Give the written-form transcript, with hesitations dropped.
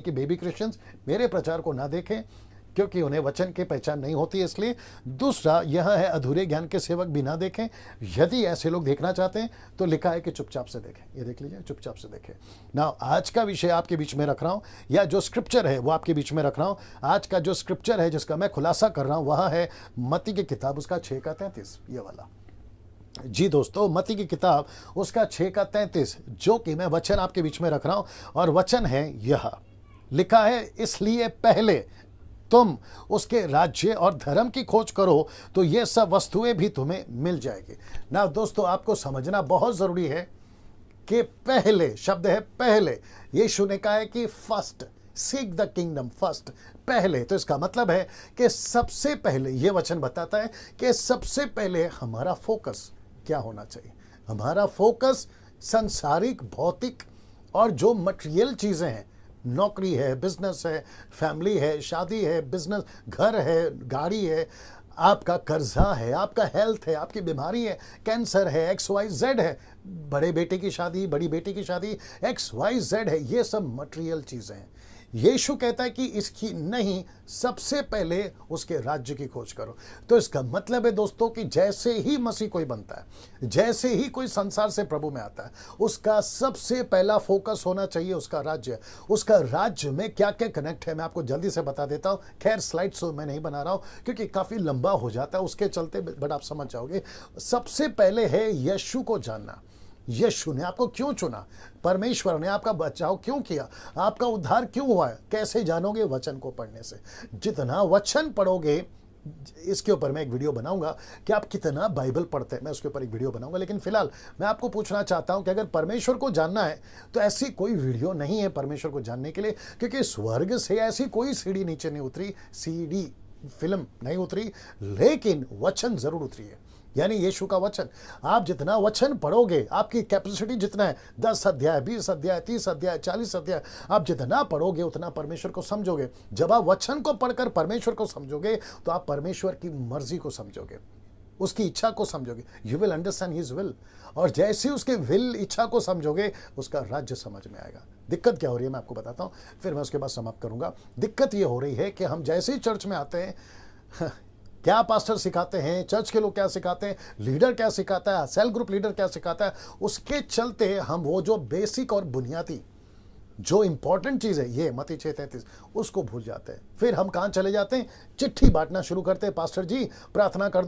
कि baby Christians मेरे प्रचार को ना देखें क्योंकि उन्हें वचन की पहचान नहीं होती, इसलिए। दूसरा यह है अधूरे ज्ञान के सेवक भी ना देखें। यदि ऐसे लोग देखना चाहते हैं तो लिखा है कि चुपचाप से देखें। ये देख लीजिए, चुपचाप से देखें ना। आज का विषय आपके बीच में रख रहा हूं, या जो स्क्रिप्चर है वो आपके बीच में रख रहा हूं। आज का जो स्क्रिप्चर है जिसका मैं खुलासा कर रहा हूं वह है मत्ती की किताब, उसका 6:33, ये वाला। जी दोस्तों, मत्ती की किताब उसका 6:33, जो कि मैं वचन आपके बीच में रख रहा हूं, और वचन है यह। लिखा है, इसलिए पहले तुम उसके राज्य और धर्म की खोज करो तो ये सब वस्तुएं भी तुम्हें मिल जाएगी। ना दोस्तों, आपको समझना बहुत जरूरी है कि पहले शब्द है पहले। यीशु ने कहा है कि first seek the kingdom, first, पहले। तो इसका मतलब है कि सबसे पहले, ये वचन बताता है कि सबसे पहले हमारा फोकस क्या होना चाहिए। हमारा फोकस संसारिक, भौतिक और जो मटेरियल चीजें हैं, नौकरी है, बिजनेस है, फैमिली है, शादी है, बिजनेस, घर है, गाड़ी है, आपका कर्जा है, आपका हेल्थ है, आपकी बीमारी है, कैंसर है, XYZ है, बड़े बेटे की शादी, बड़ी बेटी की शादी, XYZ है, ये सब मटेरियल चीजें हैं। यीशु कहता है कि इसकी नहीं, सबसे पहले उसके राज्य की खोज करो। तो इसका मतलब है दोस्तों कि जैसे ही मसीह कोई बनता है, जैसे ही कोई संसार से प्रभु में आता है, उसका सबसे पहला फोकस होना चाहिए उसका राज्य। उसका राज्य में क्या क्या कनेक्ट है मैं आपको जल्दी से बता देता हूं। खैर स्लाइड्स मैं नहीं बना रहा हूं क्योंकि काफी लंबा हो जाता है उसके चलते, बट आप समझ जाओगे। सबसे पहले है यीशु को जानना। यीशु ने आपको क्यों चुना, परमेश्वर ने आपका बचाव क्यों किया, आपका उद्धार क्यों हुआ है, कैसे जानोगे? वचन को पढ़ने से। जितना वचन पढ़ोगे, इसके ऊपर मैं एक वीडियो बनाऊंगा कि आप कितना बाइबल पढ़ते हैं, मैं उसके ऊपर एक वीडियो बनाऊंगा। लेकिन फिलहाल मैं आपको पूछना चाहता हूं कि अगर परमेश्वर को जानना है तो ऐसी कोई वीडियो नहीं है परमेश्वर को जानने के लिए, क्योंकि स्वर्ग से ऐसी कोई सीढ़ी नीचे नहीं उतरी, सीडी फिल्म नहीं उतरी, लेकिन वचन जरूर उतरी है, यानी यीशु का वचन। आप जितना वचन पढ़ोगे, आपकी कैपेसिटी जितना है, 10 अध्याय, 20 अध्याय, 30 अध्याय, 40 अध्याय, आप जितना पढ़ोगे उतना परमेश्वर को समझोगे। जब आप वचन को पढ़कर परमेश्वर को समझोगे तो आप परमेश्वर की मर्जी को समझोगे, उसकी इच्छा को समझोगे। You will understand his will. और जैसे ही उसके विल, इच्छा को समझोगे, उसका राज्य समझ में आएगा। दिक्कत क्या हो रही है मैं आपको बताता हूं, फिर मैं उसके बाद समाप्त करूंगा। दिक्कत ये हो रही है कि हम जैसे ही चर्च में आते हैं, क्या पास्टर सिखाते हैं, चर्च के लोग क्या सिखाते हैं, लीडर क्या सिखाता है, सेल ग्रुप लीडर क्या सिखाता है, उसके चलते हम वो जो बेसिक और बुनियादी जो इंपॉर्टेंट चीज है, ये मत्ती 6:33, उसको भूल जाते हैं। फिर हम कहां चले जाते हैं? चिट्ठी बांटना शुरू करते हैं। पास्टर जी प्रार्थना कर